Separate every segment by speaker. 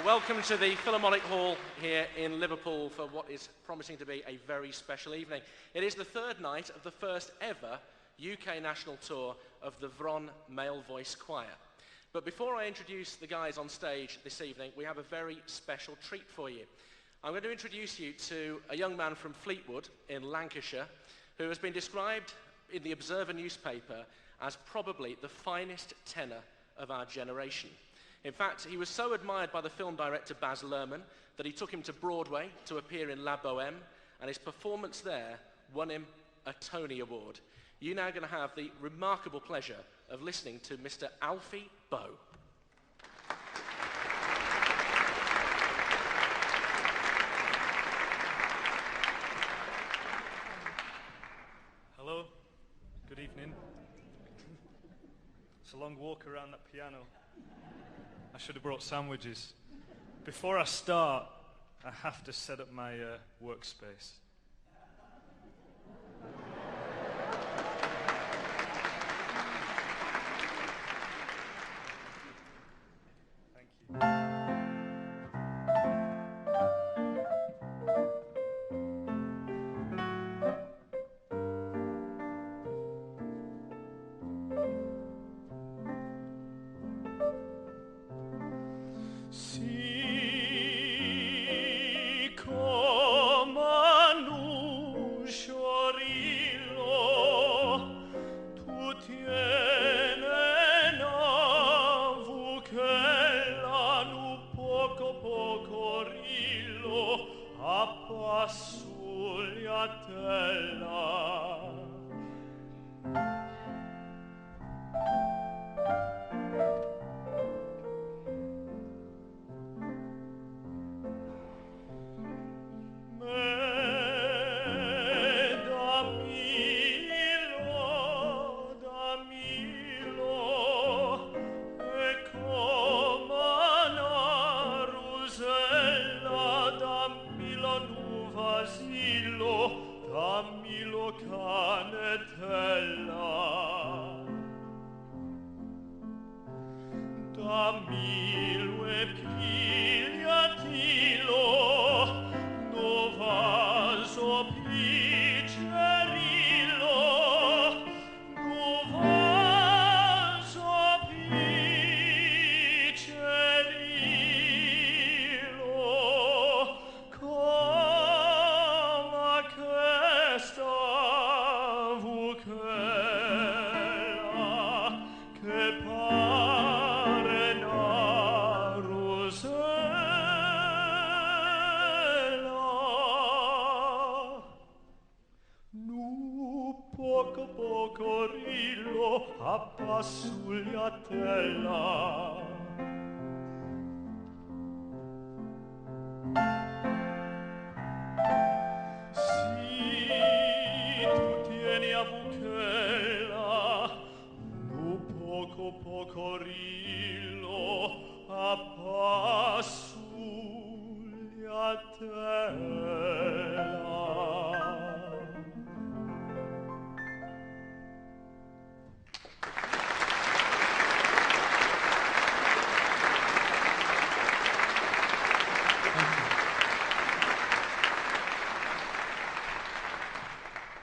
Speaker 1: Welcome to the Philharmonic Hall here in Liverpool for what is promising to be a very special evening. It is the third night of the first ever UK national tour of the Vron Male Voice Choir. But before I introduce the guys on stage this evening, we have a very special treat for you. I'm going to introduce you to a young man from Fleetwood in Lancashire who has been described in the Observer newspaper as probably the finest tenor of our generation. In fact, he was so admired by the film director Baz Luhrmann that he took him to Broadway to appear in La Boheme, and his performance there won him a Tony Award. You're now going to have the remarkable pleasure of listening to Mr. Alfie Boe.
Speaker 2: Hello, good evening. It's a long walk around that piano. I should have brought sandwiches. Before I start, I have to set up my workspace. Thank you.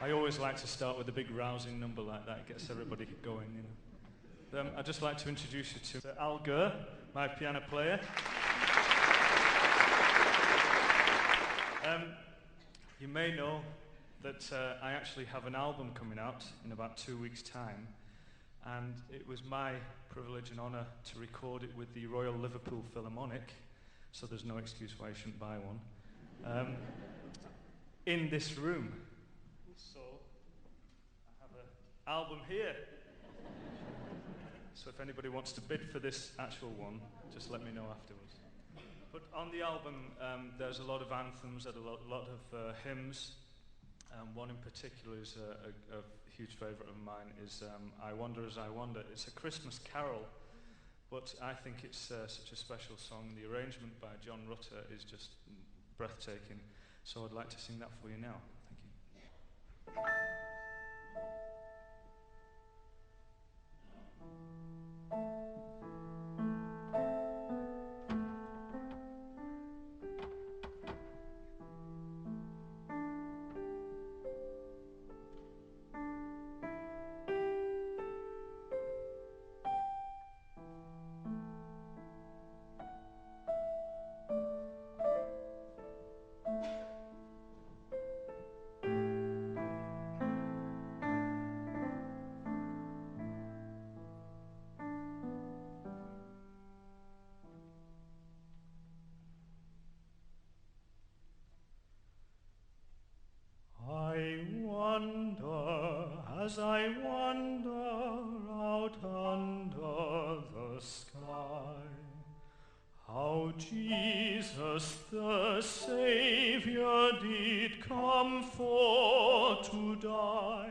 Speaker 2: I always like to start with a big rousing number like that. It gets everybody going, you know. I'd just like to introduce you to Al Gurr, my piano player. You may know that I actually have an album coming out in about 2 weeks' time, and it was my privilege and honour to record it with the Royal Liverpool Philharmonic, so there's no excuse why you shouldn't buy one, in this room. So, I have an album here. So if anybody wants to bid for this actual one, just let me know afterwards. But on the album, there's a lot of anthems and a lot of hymns. One in particular is a huge favourite of mine is I Wonder As I Wonder. It's a Christmas carol, but I think it's such a special song. The arrangement by John Rutter is just breathtaking. So I'd like to sing that for you now. Thank you. Jesus the Saviour did come for to die,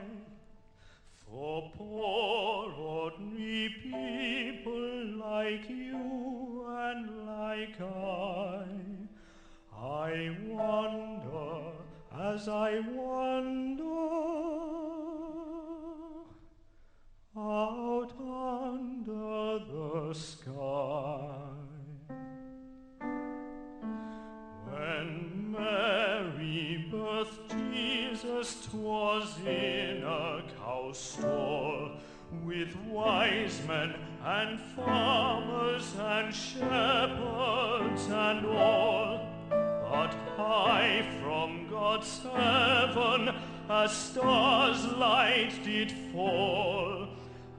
Speaker 2: for poor ordinary people like you and like I wonder, as I wonder, out under the sky. When Mary birthed Jesus, 'twas in a cow stall, with wise men and farmers and shepherds and all. But high from God's heaven a star's light did fall,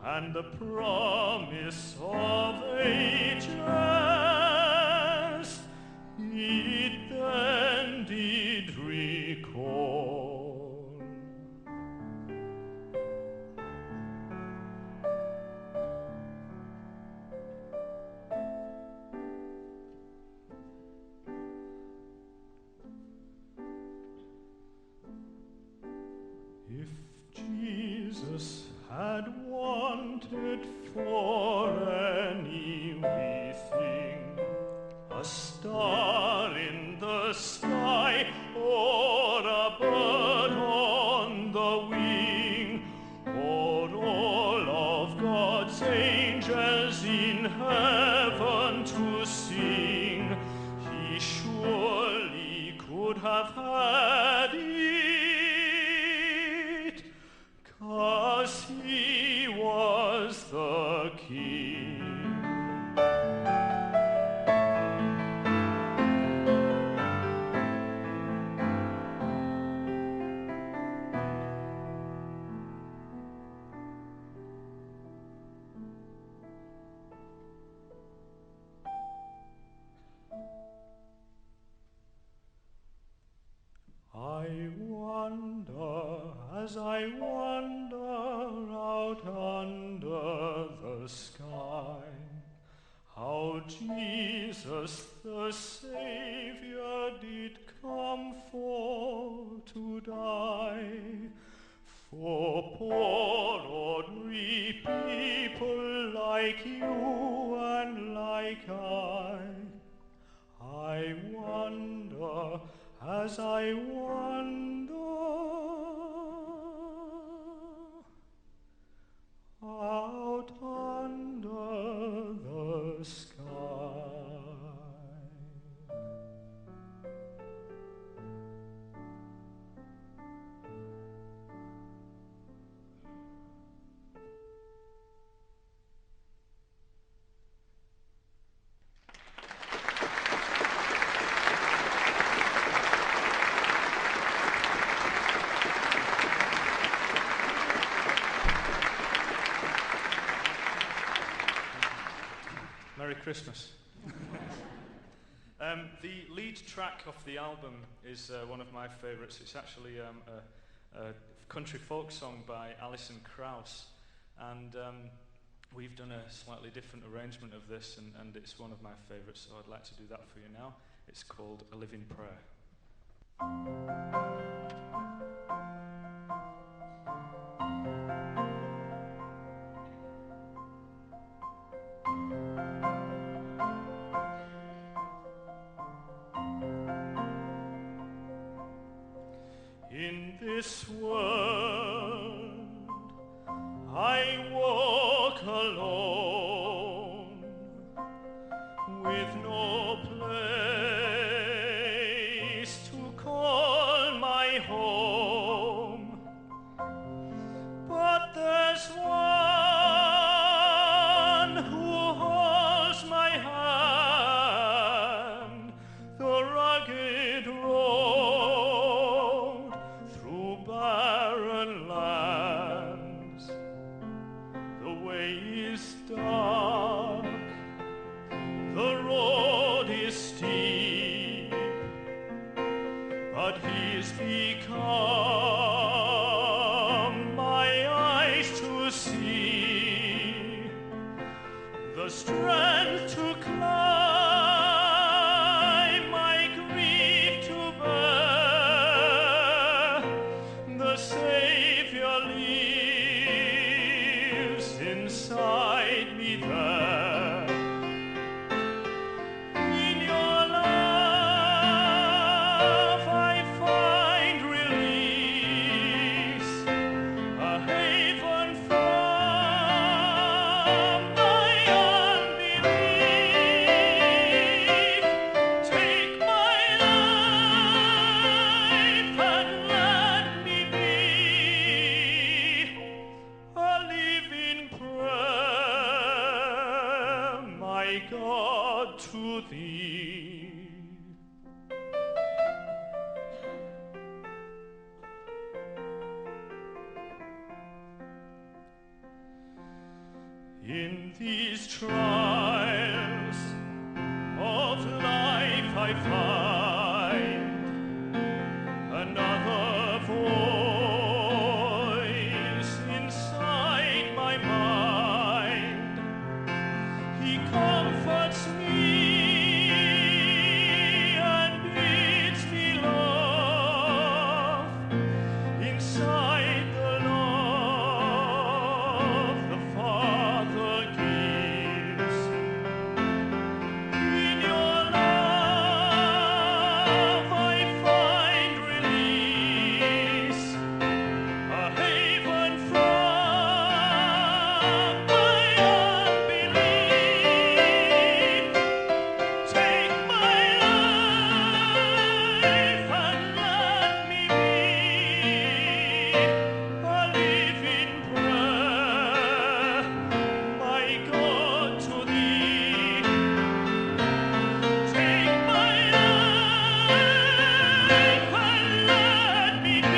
Speaker 2: and the promise of ages it then did recall. If Jesus had wanted for any wee thing, a star in the sky or a bird on the wing, or all of God's angels in heaven to sing, he surely could have had it, 'cause he was the King. I wonder, as I wander out under the sky, how Jesus the Saviour did come for to die, for poor ordinary people like you and like I wonder, as I wonder, out under the sky. Merry Christmas. The lead track of the album is one of my favourites. It's actually a country folk song by Alison Krauss, and we've done a slightly different arrangement of this, and it's one of my favourites, so I'd like to do that for you now. It's called A Living Prayer. In this world I walk alone, with no place to call my home, but there's one who holds my hand, the rugged road through In these trials of life I find another voice inside my mind. He comforts me and bids me love inside the love the Father gives. In your love I find release, a haven from my unbelief. Take my life and let me be a living prayer, my God, to thee. Take my life and let me be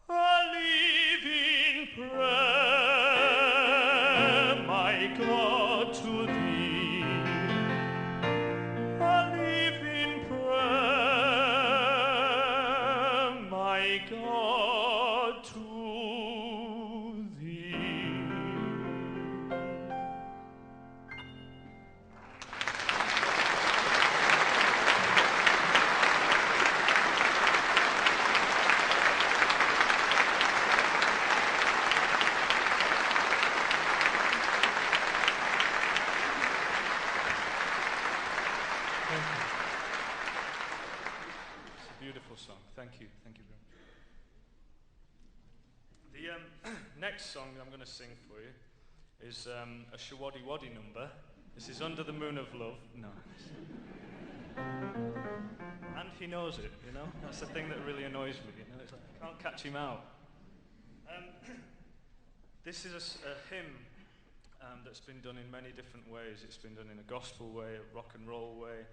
Speaker 2: a living prayer, my God, to thee. A living prayer, my God, to thee. It's a beautiful song. Thank you. Thank you very much. The next song that I'm going to sing for you is a Shawaddy Waddy number. This is Under the Moon of Love. No. And he knows it, you know? That's the thing that really annoys me, you know? It's like, I can't catch him out. This is a hymn that's been done in many different ways. It's been done in a gospel way, a rock and roll way,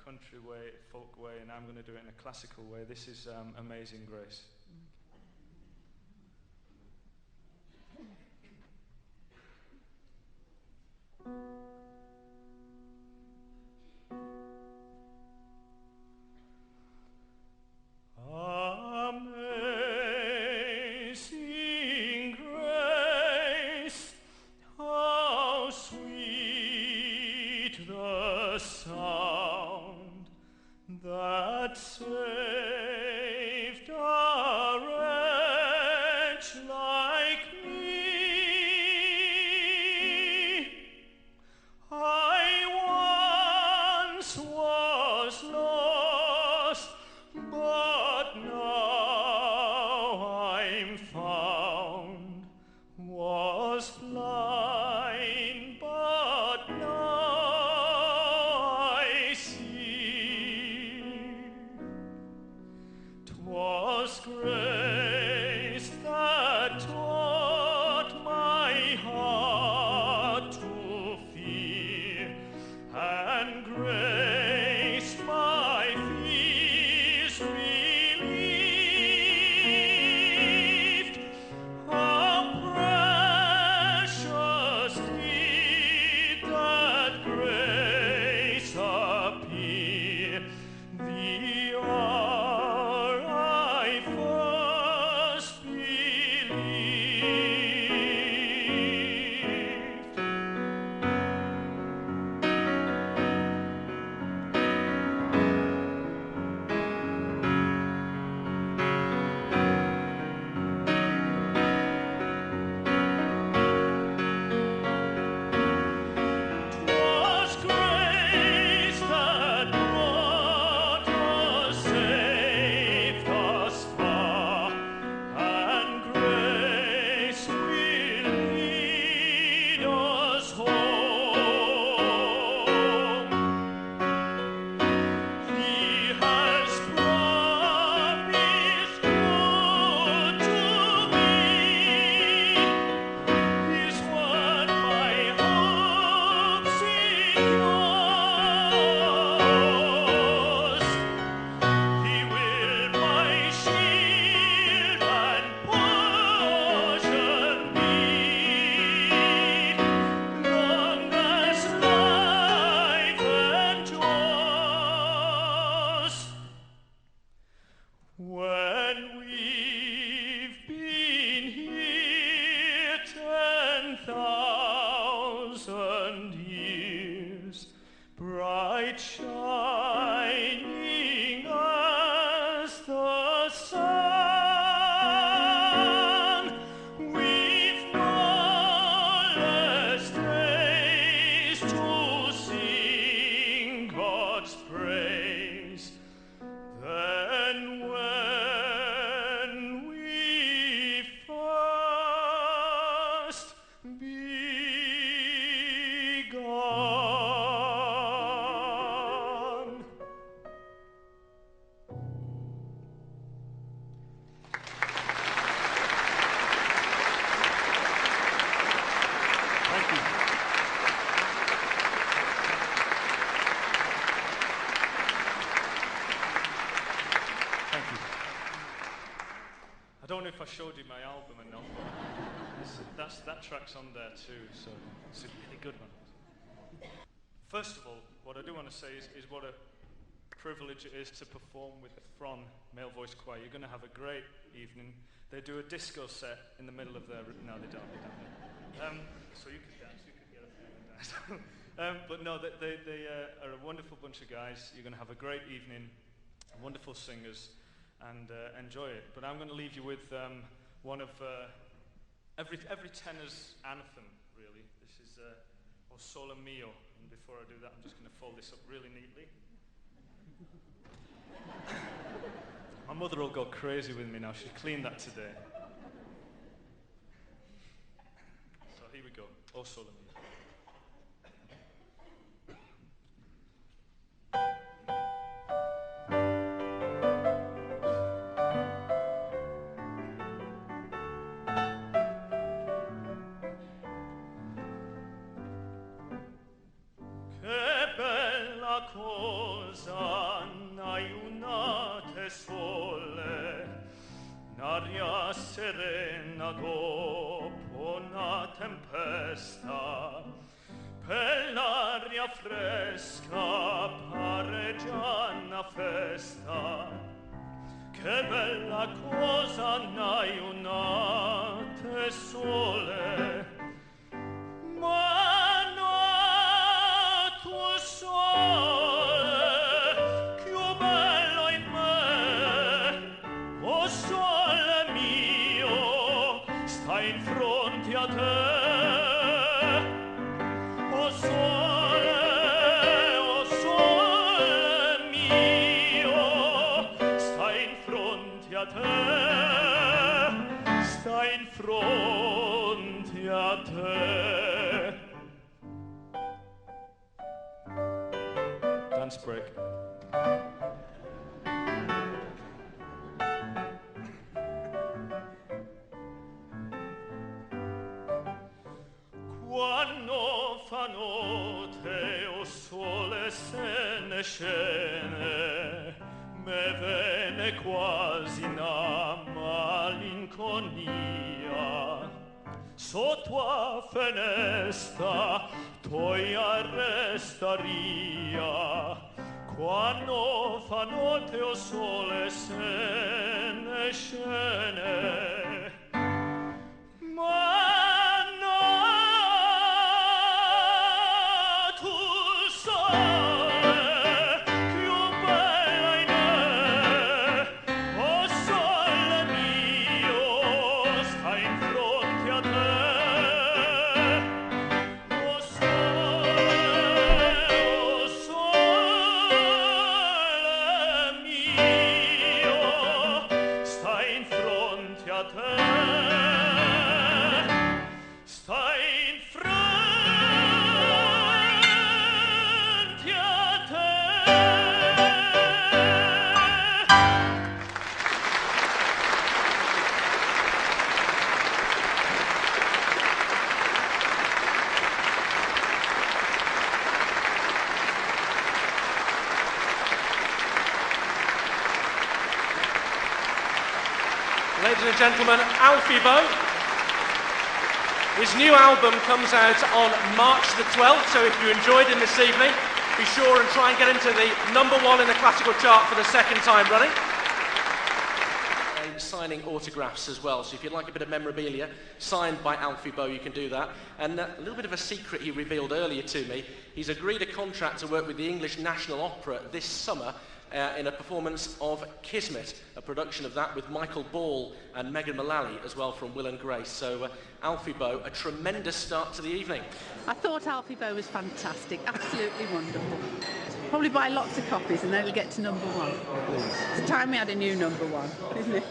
Speaker 2: country way, folk way, and I'm going to do it in a classical way. This is Amazing Grace. Amazing grace, how sweet the sound that saved a wretch like me. I once was lost, but now I'm found. Was blind, but now thousand years, bright shining as the sun, we've lawless days to sing God's praise. Then when we first begun. Thank you. Thank you. I don't know if I showed you my album or not, but that track's on there too, so it's a really good one. First of all, what I do want to say is what a privilege it is to perform with the Phron Male Voice Choir. You're going to have a great evening. They do a disco set in the middle of their... No, they don't. So you can dance, you can get up there and dance. But no, they are a wonderful bunch of guys. You're going to have a great evening, wonderful singers, and enjoy it. But I'm going to leave you with one of every tenor's anthem, really. This is O Sole Mio. And before I do that, I'm just going to fold this up really neatly. My mother will go crazy with me now. She cleaned that today. So here we go. O Sole Mio. Cosa n'aiunate sole, n'aria serena dopo una tempesta, per l'aria fresca pare già una festa. Che bella cosa n'aiunate sole, ma no tuo sole, più bello in me, o sole mio, sta in fronte a te. O sole mio, sta in fronte a te, sta in fronte a te. Dance break. Quando fa notte o sole se ne scene, me vene quasi una malinconia. Sotto a finestra toia restaria, quando fa notte o sole se ne scene. Ma
Speaker 1: Ladies and gentlemen, Alfie Boe. His new album comes out on March the 12th, so if you enjoyed him this evening, be sure and try and get into the #1 in the classical chart for the second time running. A signing autographs as well. So if you'd like a bit of memorabilia signed by Alfie Boe, you can do that. And a little bit of a secret he revealed earlier to me. He's agreed a contract to work with the English National Opera this summer in a performance of Kismet, a production of that with Michael Ball and Megan Mullally as well from Will and Grace. So Alfie Boe, a tremendous start to the evening.
Speaker 3: I thought Alfie Boe was fantastic, absolutely wonderful. Probably buy lots of copies and then it'll get to #1. It's time we had a new #1, isn't it?